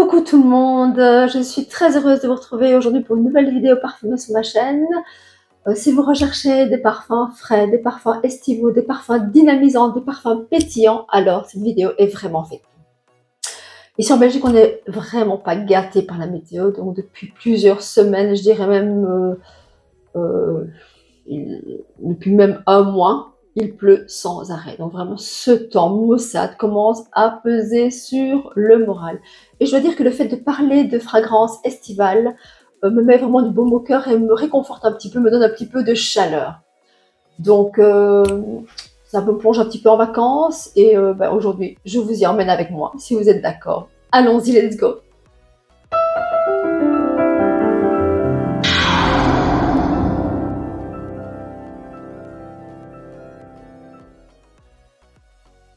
Coucou tout le monde, je suis très heureuse de vous retrouver aujourd'hui pour une nouvelle vidéo parfumée sur ma chaîne. Si vous recherchez des parfums frais, des parfums estivaux, des parfums dynamisants, des parfums pétillants, alors cette vidéo est vraiment faite. Ici en Belgique, on n'est vraiment pas gâté par la météo, donc depuis plusieurs semaines, je dirais même depuis même un mois, il pleut sans arrêt. Donc vraiment, ce temps maussade commence à peser sur le moral. Et je dois dire que le fait de parler de fragrances estivales me met vraiment du baume au cœur et me réconforte un petit peu, me donne un petit peu de chaleur. Donc ça me plonge un petit peu en vacances et aujourd'hui, je vous y emmène avec moi, si vous êtes d'accord. Allons-y, let's go!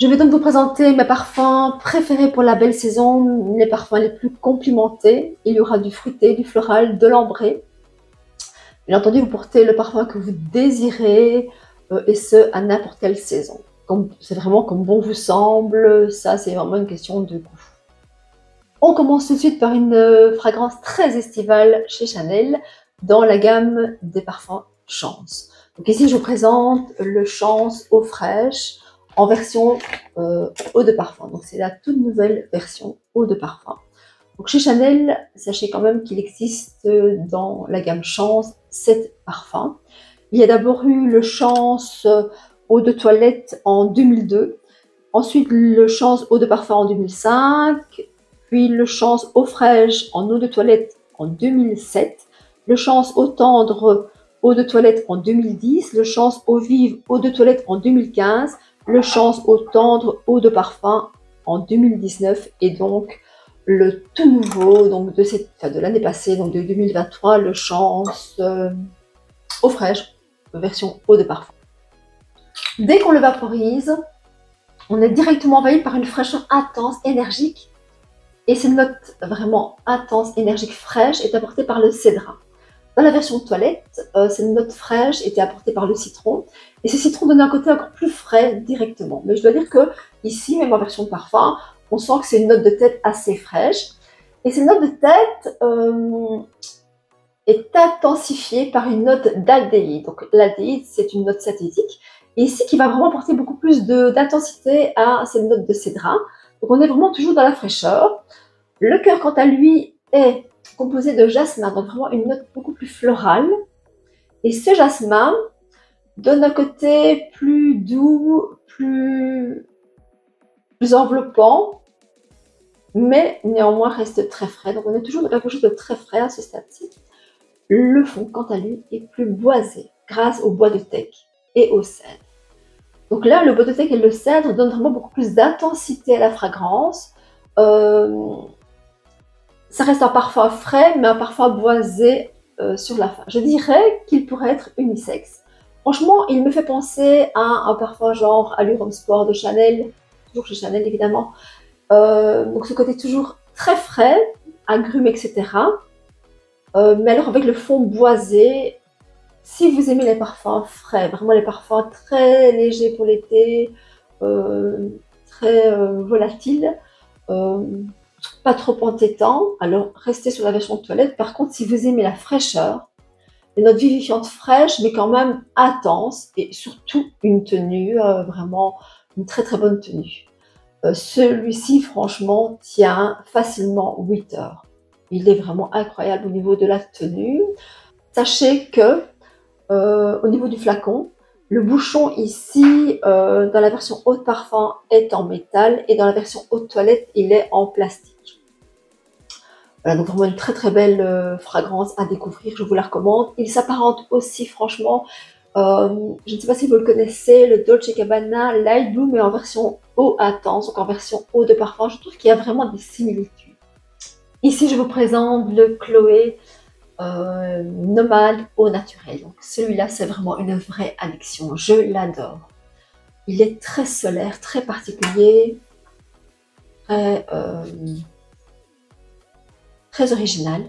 Je vais donc vous présenter mes parfums préférés pour la belle saison, les parfums les plus complimentés. Il y aura du fruité, du floral, de l'ambré. Bien entendu, vous portez le parfum que vous désirez et ce, à n'importe quelle saison. C'est vraiment comme bon vous semble, ça c'est vraiment une question de goût. On commence tout de suite par une fragrance très estivale chez Chanel dans la gamme des parfums Chance. Donc ici, je vous présente le Chance eau fraîche en version eau de parfum. Donc c'est la toute nouvelle version eau de parfum. Donc chez Chanel, sachez quand même qu'il existe dans la gamme Chance 7 parfums. Il y a d'abord eu le Chance eau de toilette en 2002, ensuite le Chance eau de parfum en 2005, puis le Chance eau fraîche en eau de toilette en 2007, le Chance eau tendre eau de toilette en 2010, le Chance eau vive eau de toilette en 2015, le Chance eau tendre eau de parfum en 2019 et donc le tout nouveau donc de l'année passée, donc de 2023, le Chance eau fraîche version eau de parfum. Dès qu'on le vaporise, on est directement envahi par une fraîcheur intense, énergique, et cette note vraiment intense, énergique, fraîche est apportée par le cédrat. Dans la version toilette, cette note fraîche était apportée par le citron. Et ce citron donne un côté encore plus frais directement. Mais je dois dire que ici, même en version de parfum, on sent que c'est une note de tête assez fraîche. Et cette note de tête est intensifiée par une note d'aldéhyde. Donc l'aldéhyde, c'est une note synthétique. Et ici, qui va vraiment apporter beaucoup plus d'intensité à cette note de cédrat. Donc on est vraiment toujours dans la fraîcheur. Le cœur, quant à lui, est composé de jasmin, donc vraiment une note beaucoup plus florale. Et ce jasmin donne un côté plus doux, plus enveloppant, mais néanmoins reste très frais. Donc on est toujours dans quelque chose de très frais à ce stade-ci. Le fond, quant à lui, est plus boisé grâce au bois de teck et au cèdre. Donc là, le bois de teck et le cèdre donnent vraiment beaucoup plus d'intensité à la fragrance. Ça reste un parfum frais, mais un parfum boisé sur la fin. Je dirais qu'il pourrait être unisexe. Franchement, il me fait penser à un parfum genre Allure Homme Sport de Chanel, toujours chez Chanel évidemment. Donc ce côté toujours très frais, agrumes, etc. Mais alors avec le fond boisé, si vous aimez les parfums frais, vraiment les parfums très légers pour l'été, très volatiles, pas trop entêtant, alors restez sur la version de toilette. Par contre, si vous aimez la fraîcheur, des notes vivifiantes fraîches, mais quand même intenses, et surtout une tenue, vraiment une très très bonne tenue. Celui-ci, franchement, tient facilement 8 heures. Il est vraiment incroyable au niveau de la tenue. Sachez que, au niveau du flacon, le bouchon ici, dans la version eau de parfum, est en métal, et dans la version eau de toilette, il est en plastique. Voilà, donc vraiment une très très belle fragrance à découvrir, je vous la recommande. Il s'apparente aussi franchement, je ne sais pas si vous le connaissez, le Dolce & Gabbana Light Blue, mais en version eau intense, donc en version eau de parfum. Je trouve qu'il y a vraiment des similitudes. Ici, je vous présente le Chloé Nomade au naturel. Donc celui-là, c'est vraiment une vraie addiction, je l'adore. Il est très solaire, très particulier, très original.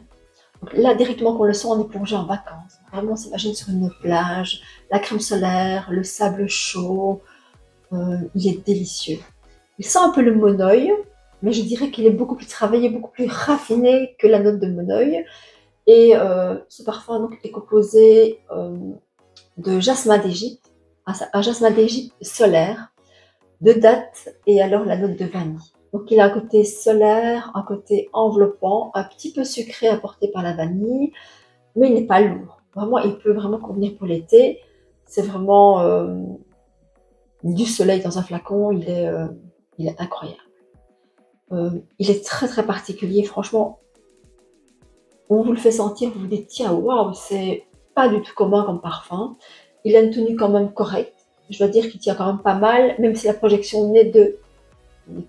Donc là, directement qu'on le sent, on est plongé en vacances. Vraiment, on s'imagine sur une plage, la crème solaire, le sable chaud. Il est délicieux. Il sent un peu le monoeil, mais je dirais qu'il est beaucoup plus travaillé, beaucoup plus raffiné que la note de Moneuil. Et ce parfum donc, est composé de jasmin d'Égypte, un jasmin d'Égypte solaire, de date et alors la note de vanille. Donc il a un côté solaire, un côté enveloppant, un petit peu sucré apporté par la vanille, mais il n'est pas lourd. Vraiment, il peut vraiment convenir pour l'été. C'est vraiment du soleil dans un flacon, il est incroyable. Il est très très particulier, franchement. On vous le fait sentir, vous vous dites tiens, waouh, c'est pas du tout commun comme parfum. Il a une tenue quand même correcte. Je dois dire qu'il tient quand même pas mal, même si la projection n'est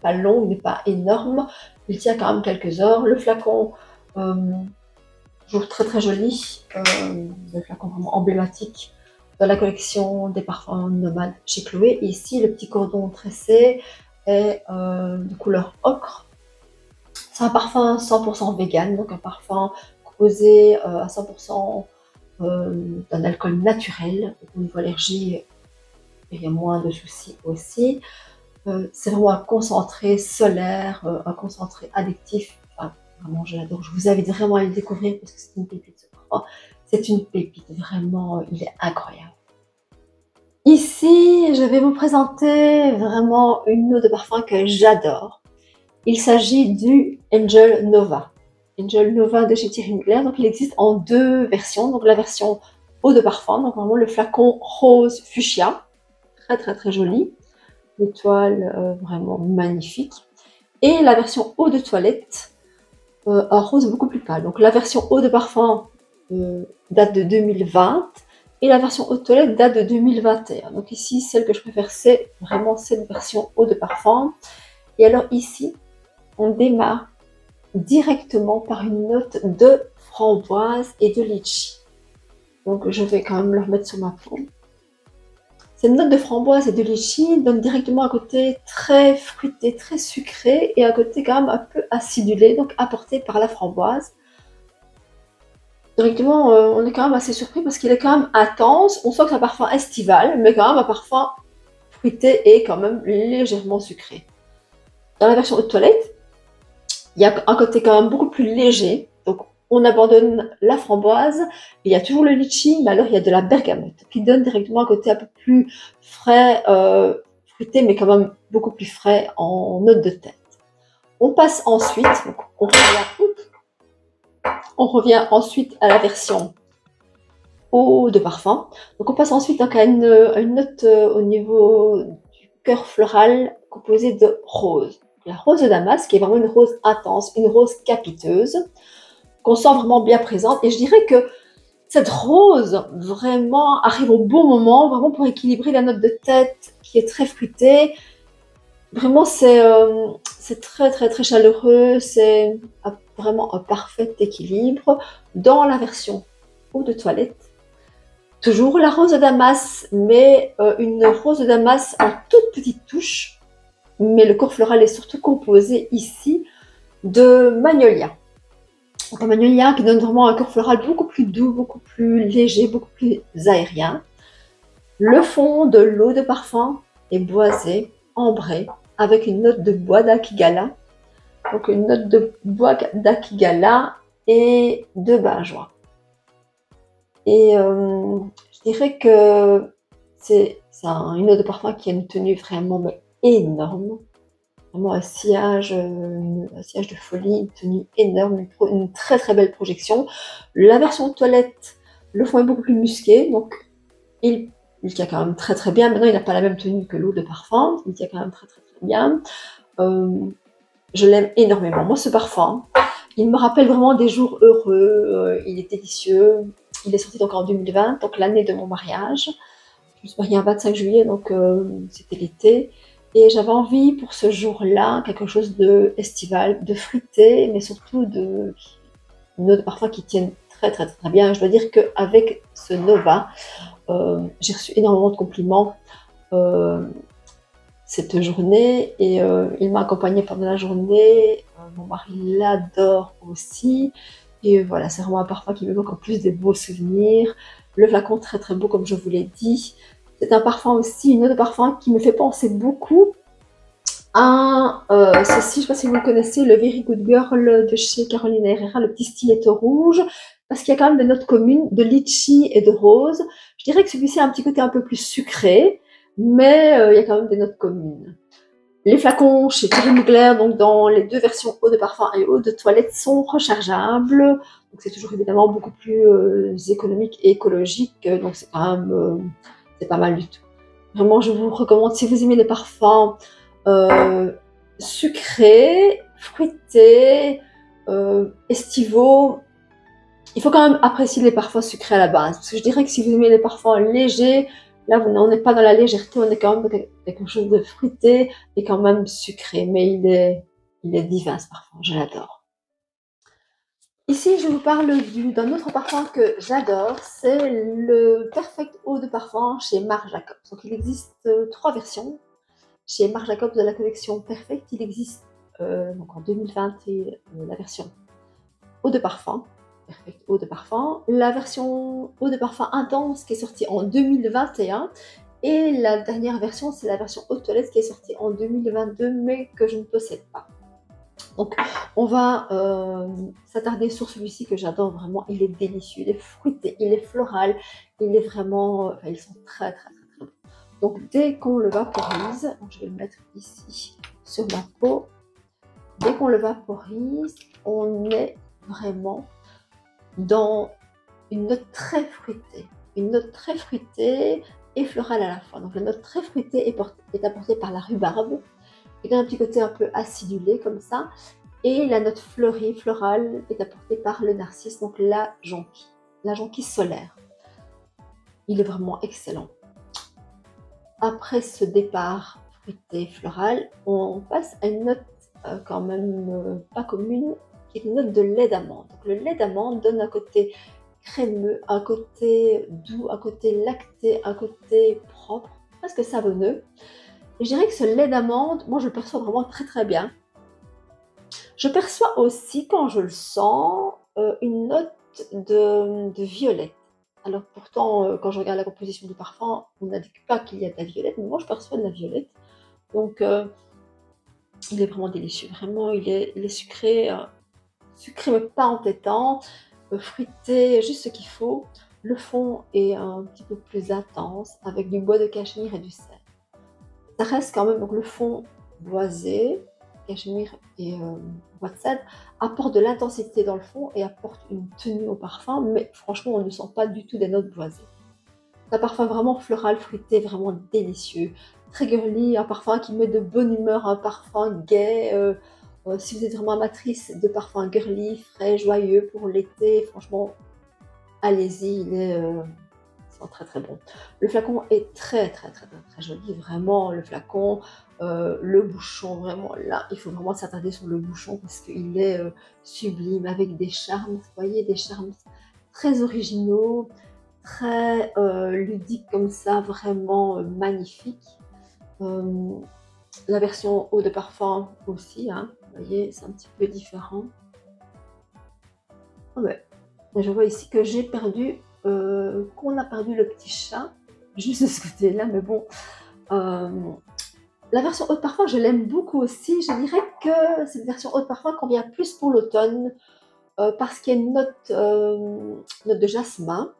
pas longue, n'est pas énorme. Il tient quand même quelques heures. Le flacon, toujours très très joli. Le flacon vraiment emblématique dans la collection des parfums nomades chez Chloé. Et ici, le petit cordon tressé est de couleur ocre. C'est un parfum 100% vegan, donc un parfum composé à 100% d'un alcool naturel. Au niveau allergie, il y a moins de soucis aussi. C'est vraiment un concentré solaire, un concentré addictif. Enfin, vraiment, je l'adore. Je vous invite vraiment à le découvrir parce que c'est une pépite, ce parfum. C'est une pépite, vraiment, il est incroyable. Ici, je vais vous présenter vraiment une eau de parfum que j'adore. Il s'agit du Angel Nova. Angel Nova de chez Thierry Mugler. Donc il existe en deux versions. Donc la version eau de parfum, donc vraiment le flacon rose fuchsia, très très très joli, l'étoile vraiment magnifique. Et la version eau de toilette, un rose beaucoup plus pâle. Donc la version eau de parfum date de 2020 et la version eau de toilette date de 2021. Donc ici, celle que je préfère, c'est vraiment cette version eau de parfum. Et alors ici, on démarre directement par une note de framboise et de litchi. Donc je vais quand même le remettre sur ma peau. Cette note de framboise et de litchi donne directement un côté très fruité, très sucré et un côté quand même un peu acidulé, donc apporté par la framboise. Directement, on est quand même assez surpris parce qu'il est quand même intense. On sent que c'est un parfum estival, mais quand même un parfum fruité et quand même légèrement sucré. Dans la version eau de toilette, il y a un côté quand même beaucoup plus léger. Donc, on abandonne la framboise. Il y a toujours le litchi, mais alors il y a de la bergamote qui donne directement un côté un peu plus frais, fruité, mais quand même beaucoup plus frais en note de tête. On passe ensuite, donc on revient ensuite à la version eau de parfum. Donc, on passe ensuite donc, à une note au niveau du cœur floral composé de rose. La rose de Damas, qui est vraiment une rose intense, une rose capiteuse, qu'on sent vraiment bien présente. Et je dirais que cette rose vraiment arrive au bon moment, vraiment pour équilibrer la note de tête qui est très fruitée. Vraiment, c'est très très très chaleureux, c'est vraiment un parfait équilibre. Dans la version eau de toilette, toujours la rose de Damas, mais une rose de Damas en toute petite touche. Mais le corps floral est surtout composé ici de magnolia. Donc un magnolia qui donne vraiment un corps floral beaucoup plus doux, beaucoup plus léger, beaucoup plus aérien. Le fond de l'eau de parfum est boisé, ambré, avec une note de bois d'Akigala. Donc une note de bois d'Akigala et de benjoin. Et je dirais que c'est une eau de parfum qui a une tenue vraiment énorme, vraiment un sillage de folie, une tenue énorme, une très très belle projection. La version toilette, le fond est beaucoup plus musqué, donc il tient quand même très très bien. Maintenant, il n'a pas la même tenue que l'eau de parfum, il tient quand même très très très bien. Je l'aime énormément. Moi, ce parfum, il me rappelle vraiment des jours heureux, il est délicieux. Il est sorti donc en 2020, donc l'année de mon mariage. Je me suis mariée un 25 juillet, donc c'était l'été. Et j'avais envie pour ce jour-là, quelque chose de estival, de fruité, mais surtout une eau de parfum qui tienne très très très bien. Je dois dire qu'avec ce Nova, j'ai reçu énormément de compliments cette journée et il m'a accompagnée pendant la journée. Mon mari l'adore aussi. Et voilà, c'est vraiment un parfum qui m'évoque en plus des beaux souvenirs. Le flacon très très beau comme je vous l'ai dit. C'est un parfum aussi, une eau de parfum qui me fait penser beaucoup Ceci, je ne sais pas si vous le connaissez, le Very Good Girl de chez Carolina Herrera, le petit stiletto rouge, parce qu'il y a quand même des notes communes de litchi et de rose. Je dirais que celui-ci a un petit côté un peu plus sucré, mais il y a quand même des notes communes. Les flacons chez Thierry Mugler, donc dans les deux versions eau de parfum et eau de toilette, sont rechargeables. Donc c'est toujours évidemment beaucoup plus économique et écologique. Donc c'est quand même c'est pas mal du tout. Vraiment, je vous recommande, si vous aimez les parfums sucrés, fruités, estivaux, il faut quand même apprécier les parfums sucrés à la base. Parce que je dirais que si vous aimez les parfums légers, là, on n'est pas dans la légèreté, on est quand même dans quelque chose de fruité et quand même sucré. Mais il est divin ce parfum, je l'adore. Ici, je vous parle d'un autre parfum que j'adore, c'est le Perfect Eau de Parfum chez Marc Jacobs. Donc, il existe 3 versions. Chez Marc Jacobs de la collection Perfect, il existe donc en 2020 la version Eau de Parfum. Perfect Eau de Parfum. La version Eau de Parfum Intense qui est sortie en 2021. Et la dernière version, c'est la version Eau de Toilette qui est sortie en 2022, mais que je ne possède pas. Donc, on va s'attarder sur celui-ci que j'adore vraiment. Il est délicieux, il est fruité, il est floral, il est vraiment... Enfin, ils sont très, très, très, très bons. Donc, dès qu'on le vaporise, je vais le mettre ici sur ma peau. Dès qu'on le vaporise, on est vraiment dans une note très fruitée. Une note très fruitée et florale à la fois. Donc, la note très fruitée est apportée par la rhubarbe. Il y a un petit côté un peu acidulé comme ça. Et la note fleurie, florale, est apportée par le narcisse, donc la jonquille solaire. Il est vraiment excellent. Après ce départ fruité, floral, on passe à une note quand même pas commune, qui est une note de lait d'amande. Donc le lait d'amande donne un côté crémeux, un côté doux, un côté lacté, un côté propre, presque savonneux. Et je dirais que ce lait d'amande, moi je le perçois vraiment très très bien. Je perçois aussi, quand je le sens, une note de violette. Alors pourtant, quand je regarde la composition du parfum, on n'indique pas qu'il y a de la violette, mais moi je perçois de la violette. Donc il est vraiment délicieux, vraiment il est sucré, sucré mais pas entêtant, fruité, juste ce qu'il faut. Le fond est un petit peu plus intense, avec du bois de cachemire et du sel. Ça reste quand même, donc le fond boisé, cachemire et bois de cèdre, apporte de l'intensité dans le fond et apporte une tenue au parfum, mais franchement on ne sent pas du tout des notes boisées. C'est un parfum vraiment floral, fruité, vraiment délicieux, très girly, un parfum qui met de bonne humeur, un parfum gai. Si vous êtes vraiment amatrice de parfums girly, frais, joyeux pour l'été, franchement allez-y, il est très très bon. Le flacon est très très très très, très joli, vraiment le flacon, le bouchon, vraiment là, il faut vraiment s'attarder sur le bouchon parce qu'il est sublime avec des charmes, vous voyez, des charmes très originaux, très ludiques comme ça, vraiment magnifique. La version eau de parfum aussi, hein, vous voyez, c'est un petit peu différent. Ouais. Je vois ici que j'ai perdu qu'on a perdu le petit chat, juste de ce côté-là, mais bon. La version eau de parfum, je l'aime beaucoup aussi. Je dirais que cette version eau de parfum convient plus pour l'automne, parce qu'il y a une note de jasmin,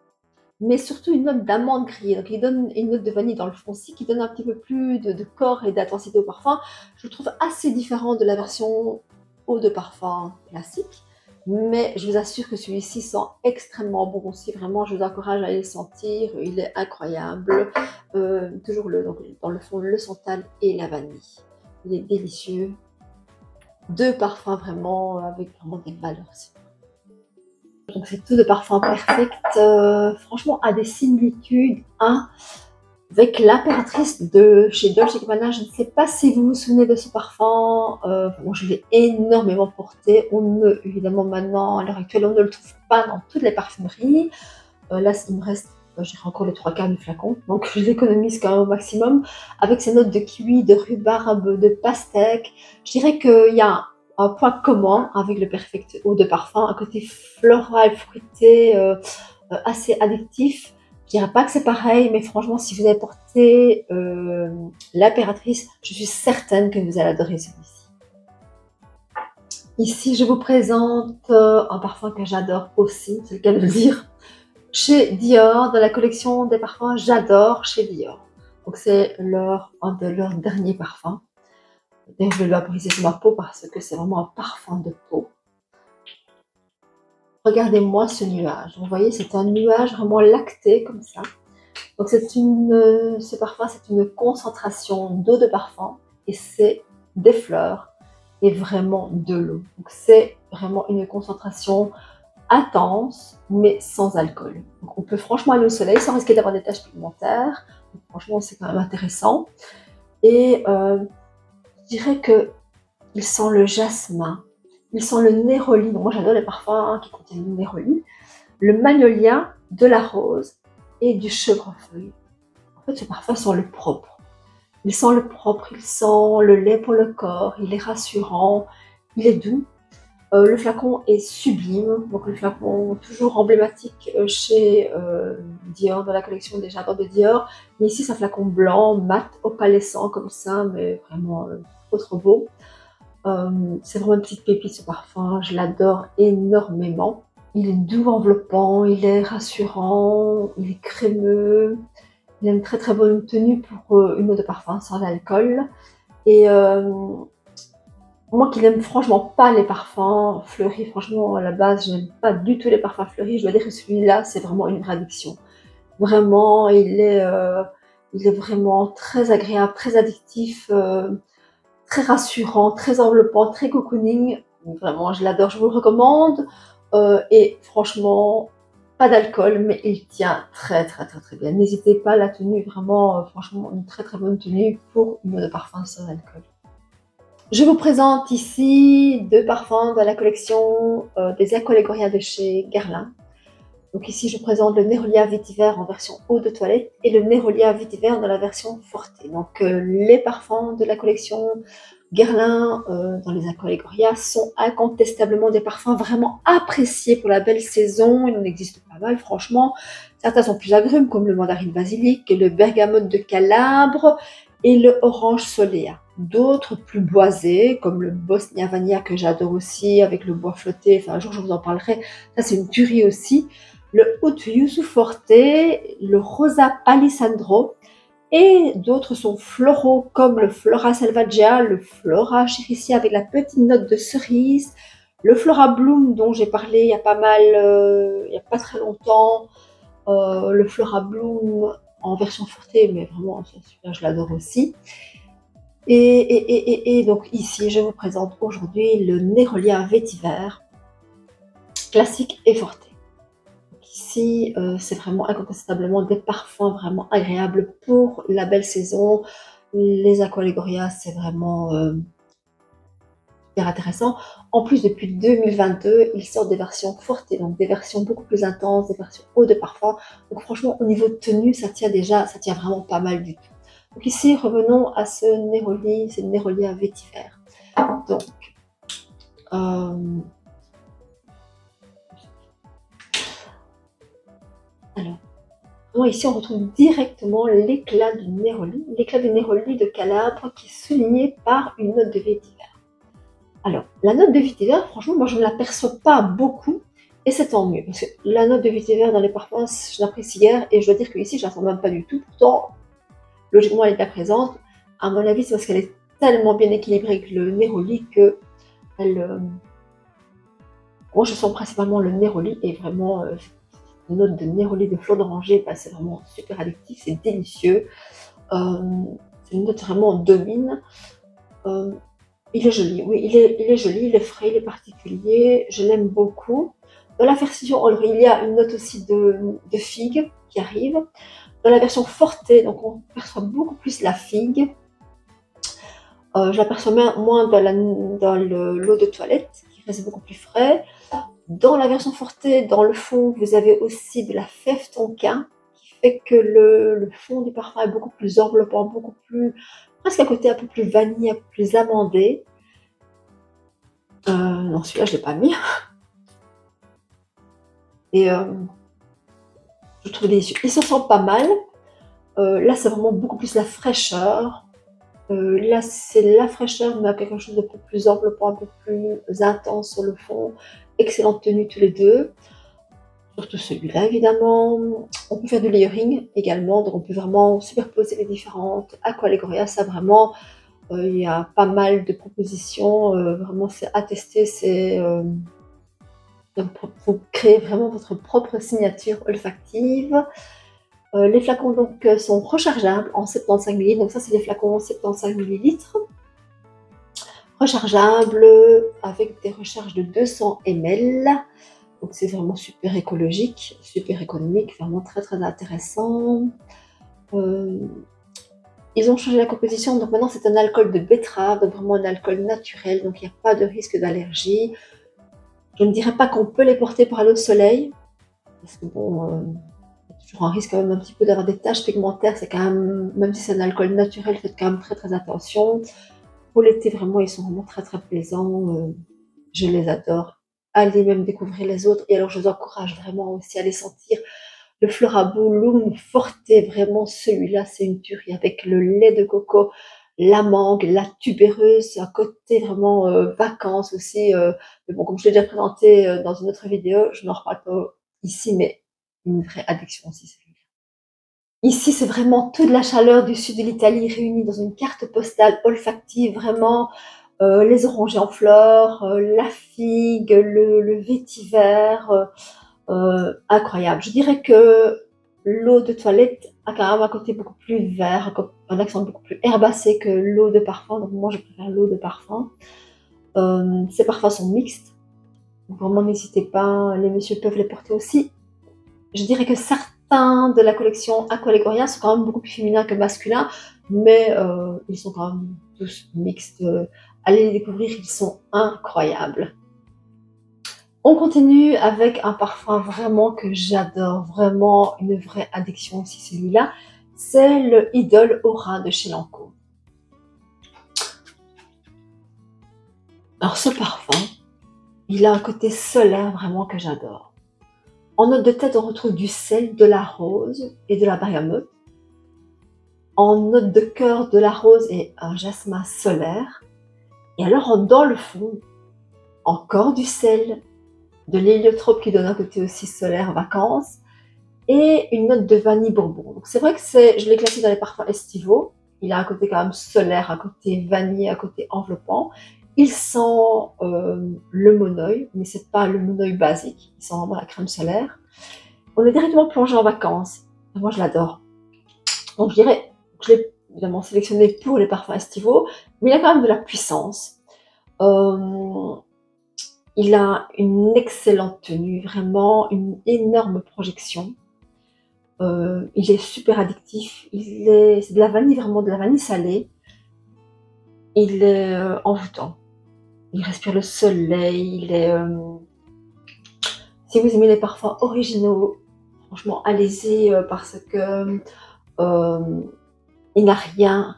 mais surtout une note d'amande grillée. Donc il donne une note de vanille dans le fond aussi, qui donne un petit peu plus de corps et d'intensité au parfum. Je le trouve assez différent de la version eau de parfum classique. Mais je vous assure que celui-ci sent extrêmement bon aussi. Vraiment, je vous encourage à aller le sentir. Il est incroyable. Toujours donc, dans le fond, le santal et la vanille. Il est délicieux. Deux parfums vraiment avec vraiment des valeurs. Donc, c'est tout de parfum perfect. Franchement, a des similitudes avec l'impératrice de chez Dolce & Gabbana. Je ne sais pas si vous vous souvenez de ce parfum. Moi, je l'ai énormément porté. Évidemment, maintenant, à l'heure actuelle, on ne le trouve pas dans toutes les parfumeries. Là, il me reste, j'ai encore les 3/4 du flacon. Donc, je l'économise quand même au maximum. Avec ces notes de kiwi, de rhubarbe, de pastèque. Je dirais qu'il y a un point commun avec le Perfect Eau de Parfum. Un côté floral, fruité, assez addictif. Je dirais pas que c'est pareil, mais franchement, si vous avez porté l'impératrice, je suis certaine que vous allez adorer celui-ci. Ici, je vous présente un parfum que j'adore aussi, c'est le cas de le dire, chez Dior, dans la collection des parfums J'adore chez Dior. Donc c'est un de leurs derniers parfums. D'ailleurs, je vais le vaporiser sur ma peau parce que c'est vraiment un parfum de peau. Regardez-moi ce nuage. Vous voyez, c'est un nuage vraiment lacté comme ça. Donc ce parfum, c'est une concentration d'eau de parfum et c'est des fleurs et vraiment de l'eau. Donc c'est vraiment une concentration intense mais sans alcool. Donc on peut franchement aller au soleil sans risquer d'avoir des taches pigmentaires. Donc, franchement, c'est quand même intéressant. Et je dirais que il sent le jasmin, il sent le néroli. Donc moi j'adore les parfums qui contiennent le néroli, le magnolia, de la rose et du chevrefeuille. En fait, ce parfum sent le propre. Il sent le propre, il sent le lait pour le corps, il est rassurant, il est doux. Le flacon est sublime, donc le flacon toujours emblématique chez Dior, dans la collection des Jardins de Dior. Mais ici, c'est un flacon blanc, mat, opalescent comme ça, mais vraiment trop beau. C'est vraiment une petite pépite ce parfum, je l'adore énormément. Il est doux enveloppant, il est rassurant, il est crémeux. Il a une très bonne tenue pour une eau de parfum sans alcool. Et moi qui n'aime franchement pas les parfums fleuris, franchement à la base je n'aime pas du tout les parfums fleuris, je dois dire que celui-là c'est vraiment une vraie addiction. Vraiment, il est vraiment très agréable, très addictif, très rassurant, très enveloppant, très cocooning. Vraiment, je l'adore, je vous le recommande. Et franchement, pas d'alcool, mais il tient très bien. N'hésitez pas, la tenue, vraiment, franchement, une très bonne tenue pour une eau de parfum sans alcool. Je vous présente ici deux parfums de la collection des Aqualegoria de chez Guerlain. Donc ici, je présente le Neroli Vetiver en version eau de toilette et le Neroli Vetiver dans la version Forte. Donc les parfums de la collection Guerlain dans les Aqualegoria sont incontestablement des parfums vraiment appréciés pour la belle saison. Il en existe pas mal, franchement. Certains sont plus agrumes, comme le mandarine basilic, le bergamote de Calabre et le orange solea. D'autres plus boisés, comme le Bosnia Vanilla que j'adore aussi, avec le bois flotté. Enfin, un jour, je vous en parlerai. Ça, c'est une tuerie aussi. Le Haute Yuzu Forte, le Rosa Palisandro, et d'autres sont floraux comme le Flora Selvaggia, le Flora Chéricia avec la petite note de cerise, le Flora Bloom dont j'ai parlé il y a il n'y a pas très longtemps, le Flora Bloom en version Forte, mais vraiment celui-là je l'adore aussi. Et donc ici je vous présente aujourd'hui le Neroli Vetiver, classique et Forte. Ici, c'est vraiment incontestablement des parfums vraiment agréables pour la belle saison. Les Aqualegoria, c'est vraiment super intéressant. En plus, depuis 2022, ils sortent des versions fortes, donc des versions beaucoup plus intenses, des versions eau de parfum. Donc franchement, au niveau de tenue, ça tient vraiment pas mal du tout. Donc ici, revenons à ce Neroli, c'est le Neroli Vetiver. Donc, alors, ici, on retrouve directement l'éclat du Neroli de Calabre qui est souligné par une note de vétiver. Alors, la note de vétiver, franchement, moi, je ne l'aperçois pas beaucoup et c'est tant mieux parce que la note de vétiver dans les parfums, je l'apprécie guère et je dois dire que ici, je ne la sens même pas du tout. Pourtant, logiquement, elle est bien présente. À mon avis, c'est parce qu'elle est tellement bien équilibrée avec le Neroli que moi, je sens principalement le Neroli et vraiment une note de Neroli de fleurs d'oranger, bah, c'est vraiment super addictif, c'est délicieux. C'est une note vraiment domine. Il est joli, oui, il est joli, il est frais, il est particulier, je l'aime beaucoup. Dans la version All, il y a une note aussi de figue qui arrive. Dans la version Forte, donc on perçoit beaucoup plus la figue. Je l'aperçois moins dans l'eau de toilette, qui reste beaucoup plus frais. Dans la version Forte, dans le fond, vous avez aussi de la fève tonka, qui fait que le fond du parfum est beaucoup plus enveloppant, beaucoup plus, presque à côté un peu plus vanille, un peu plus amandé. Non, celui-là, je ne l'ai pas mis. Et je trouve délicieux. Il se sent pas mal. Là, c'est vraiment beaucoup plus la fraîcheur. Là, c'est la fraîcheur, mais à quelque chose de peu plus enveloppant, un peu plus intense sur le fond. Excellente tenue tous les deux. Surtout celui-là, évidemment. On peut faire du layering également, donc on peut vraiment superposer les différentes Aqualegoria. Ça, vraiment, il y a pas mal de propositions. Vraiment, c'est à tester. C'est pour créer vraiment votre propre signature olfactive. Les flacons donc sont rechargeables en 75 ml. Donc ça, c'est les flacons 75 ml. Rechargeables avec des recharges de 200 ml. Donc c'est vraiment super écologique, super économique, vraiment très très intéressant. Ils ont changé la composition, donc maintenant c'est un alcool de betterave, donc vraiment un alcool naturel, donc il n'y a pas de risque d'allergie. Je ne dirais pas qu'on peut les porter pour aller au soleil, parce que bon, il y a toujours un risque quand même un petit peu d'avoir des taches pigmentaires, c'est quand même si c'est un alcool naturel, faites quand même très très attention. Pour l'été, vraiment, ils sont vraiment très très plaisants, je les adore. Allez même découvrir les autres, et alors je vous encourage vraiment aussi à les sentir. Le Florabulum Forte, vraiment celui-là, c'est une tuerie avec le lait de coco, la mangue, la tubéreuse, un côté vraiment vacances aussi. Mais bon, comme je l'ai déjà présenté dans une autre vidéo, je n'en reparle pas ici, mais une vraie addiction aussi, celui-là. Ici, c'est vraiment toute la chaleur du sud de l'Italie réunie dans une carte postale olfactive, vraiment les orangers en fleurs, la figue, le vétiver. Incroyable. Je dirais que l'eau de toilette a quand même un côté beaucoup plus vert, un accent beaucoup plus herbacé que l'eau de parfum. Donc moi, je préfère l'eau de parfum. Ces parfums sont mixtes. Donc vraiment, n'hésitez pas. Les messieurs peuvent les porter aussi. Je dirais que certains de la collection Aqualegoria sont quand même beaucoup plus féminins que masculins, mais ils sont quand même tous mixtes. Allez les découvrir, ils sont incroyables. On continue avec un parfum vraiment que j'adore, vraiment une vraie addiction aussi celui-là. C'est le Idol Aura de chez Lancôme. Alors ce parfum, il a un côté solaire vraiment que j'adore. En note de tête, on retrouve du sel, de la rose et de la bergamote. En note de cœur, de la rose et un jasmin solaire. Et alors dans le fond, encore du sel, de l'héliotrope qui donne un côté aussi solaire, vacances, et une note de vanille bourbon. Donc c'est vrai que je l'ai classé dans les parfums estivaux. Il a un côté quand même solaire, un côté vanille, un côté enveloppant. Il sent le monoeil, mais c'est pas le monoeil basique. Il sent vraiment la crème solaire. On est directement plongé en vacances. Et moi, je l'adore. Donc je dirais que je l'ai évidemment sélectionné pour les parfums estivaux, mais il a quand même de la puissance. Il a une excellente tenue, vraiment une énorme projection. Il est super addictif. C'est de la vanille, vraiment de la vanille salée. Il est envoûtant. Il respire le soleil. Si vous aimez les parfums originaux, franchement, allez-y parce que il n'a rien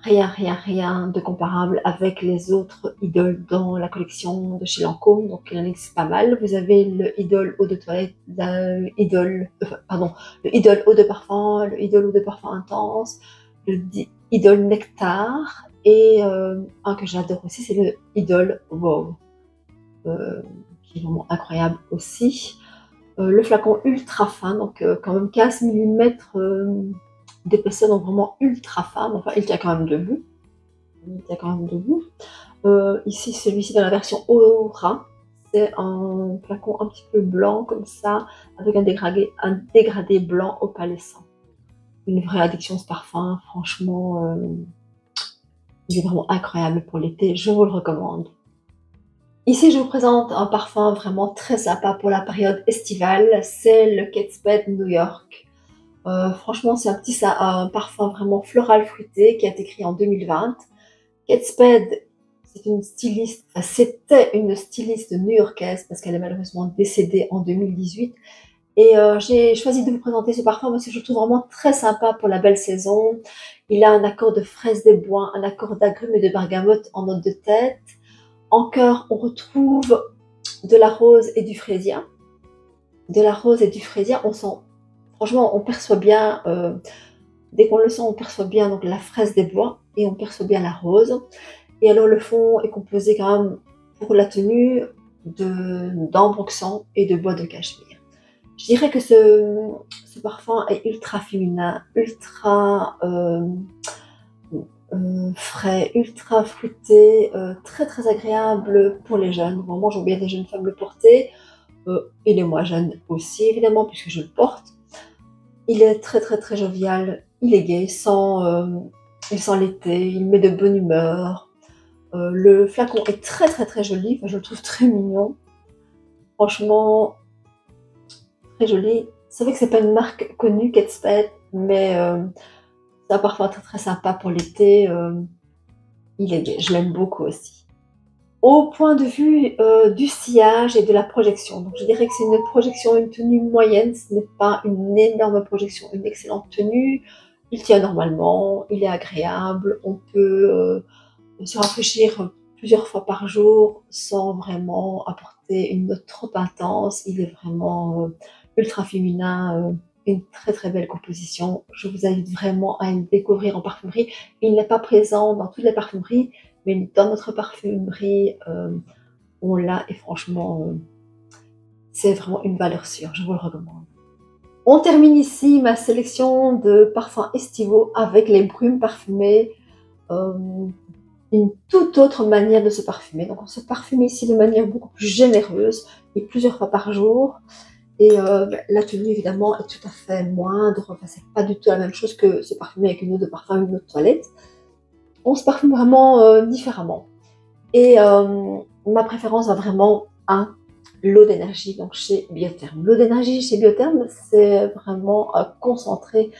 de comparable avec les autres idoles dans la collection de chez Lancôme, donc il en existe pas mal. Vous avez le Idol eau de toilette, le Idol eau de parfum, le Idol eau de parfum intense, le Idol nectar, et un que j'adore aussi, c'est le Idol wow, qui est vraiment incroyable aussi. Le flacon ultra fin, donc quand même 15 mm d'épaisseur, donc vraiment ultra fin, enfin il tient quand même debout. Ici, celui-ci dans la version Aura, c'est un flacon un petit peu blanc comme ça, avec un dégradé blanc opalescent. Une vraie addiction ce parfum, franchement, il est vraiment incroyable pour l'été, je vous le recommande. Ici, je vous présente un parfum vraiment très sympa pour la période estivale, c'est le Kate Spade New York. Franchement, c'est un parfum vraiment floral fruité qui a été créé en 2020. Kate Spade, c'était une styliste new-yorkaise parce qu'elle est malheureusement décédée en 2018. Et j'ai choisi de vous présenter ce parfum parce que je le trouve vraiment très sympa pour la belle saison. Il a un accord de fraises des bois, un accord d'agrumes et de bergamote en note de tête. En cœur, on retrouve de la rose et du fraisia. On sent Franchement, on perçoit bien, dès qu'on le sent, on perçoit bien donc la fraise des bois et on perçoit bien la rose. Et alors le fond est composé quand même, pour la tenue, d'ambroxan et de bois de cachemire. Je dirais que ce parfum est ultra féminin, ultra frais, ultra fruité, très très agréable pour les jeunes. Bon, moi, je vois bien des jeunes femmes le porter, et les moins jeunes aussi, évidemment, puisque je le porte. Il est très très très jovial, il est gai, il sent l'été, il met de bonne humeur. Le flacon est très très très joli, enfin, je le trouve très mignon. Franchement, très joli. C'est vrai que c'est pas une marque connue, Kate Spade, mais c'est un parfum très très sympa pour l'été. Il est gai, je l'aime beaucoup aussi. Au point de vue du sillage et de la projection, donc je dirais que c'est une projection, une tenue moyenne, ce n'est pas une énorme projection, une excellente tenue. Il tient normalement, il est agréable, on peut se rafraîchir plusieurs fois par jour sans vraiment apporter une note trop intense. Il est vraiment ultra féminin, une très très belle composition. Je vous invite vraiment à le découvrir en parfumerie. Il n'est pas présent dans toutes les parfumeries, mais dans notre parfumerie, on l'a et franchement, c'est vraiment une valeur sûre, je vous le recommande. On termine ici ma sélection de parfums estivaux avec les brumes parfumées. Une toute autre manière de se parfumer. Donc on se parfume ici de manière beaucoup plus généreuse et plusieurs fois par jour. Et la tenue évidemment est tout à fait moindre. Enfin, c'est pas du tout la même chose que se parfumer avec une eau de parfum, une eau de toilette. On se parfume vraiment différemment. Et ma préférence va vraiment à l'eau d'énergie, donc chez Biotherm. L'eau d'énergie chez Biotherm, c'est vraiment concentré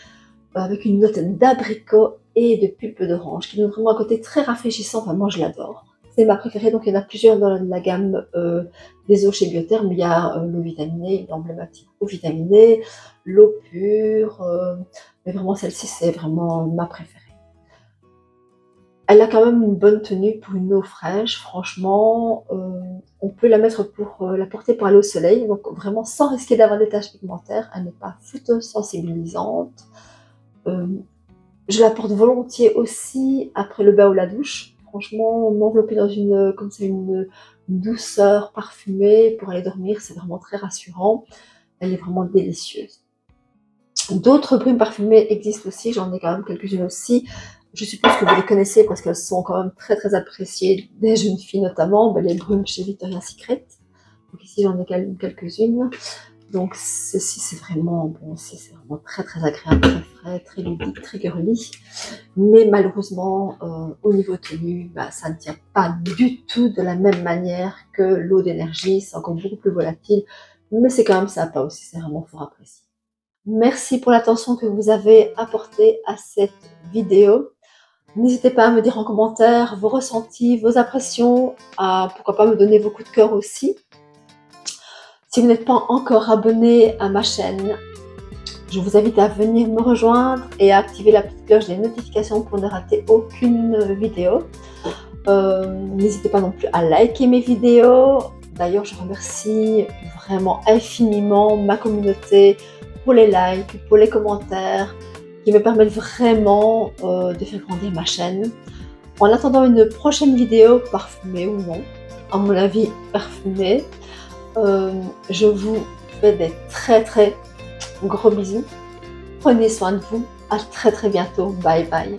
avec une note d'abricot et de pulpe d'orange, qui donne vraiment un côté très rafraîchissant. Enfin, moi, je l'adore. C'est ma préférée, donc il y en a plusieurs dans la gamme des eaux chez Biotherm. Il y a l'eau vitaminée, l'emblématique eau vitaminée, l'eau pure, mais vraiment celle-ci, c'est vraiment ma préférée. Elle a quand même une bonne tenue pour une eau fraîche, franchement. On peut la mettre pour la porter pour aller au soleil, donc vraiment sans risquer d'avoir des taches pigmentaires. Elle n'est pas photosensibilisante. Je la porte volontiers aussi après le bain ou la douche. Franchement, m'envelopper dans comme ça, une douceur parfumée pour aller dormir, c'est vraiment très rassurant. Elle est vraiment délicieuse. D'autres brumes parfumées existent aussi, j'en ai quand même quelques-unes aussi. Je suppose que vous les connaissez parce qu'elles sont quand même très très appréciées des jeunes filles notamment, les brumes chez Victoria's Secret. Donc ici j'en ai quelques-unes. Donc ceci c'est vraiment bon, c'est vraiment très très agréable, très frais, très ludique, très girly. Mais malheureusement au niveau tenue, ça ne tient pas du tout de la même manière que l'eau d'énergie, c'est encore beaucoup plus volatile, mais c'est quand même sympa aussi, c'est vraiment fort apprécié. Merci pour l'attention que vous avez apportée à cette vidéo. N'hésitez pas à me dire en commentaire vos ressentis, vos impressions, pourquoi pas me donner vos coups de cœur aussi. Si vous n'êtes pas encore abonné à ma chaîne, je vous invite à venir me rejoindre et à activer la petite cloche des notifications pour ne rater aucune vidéo. N'hésitez pas non plus à liker mes vidéos. D'ailleurs, je remercie vraiment infiniment ma communauté pour les likes, pour les commentaires, qui me permettent vraiment de faire grandir ma chaîne. En attendant une prochaine vidéo, parfumée ou non, à mon avis parfumée, je vous fais des très très gros bisous. Prenez soin de vous. À très très bientôt. Bye bye.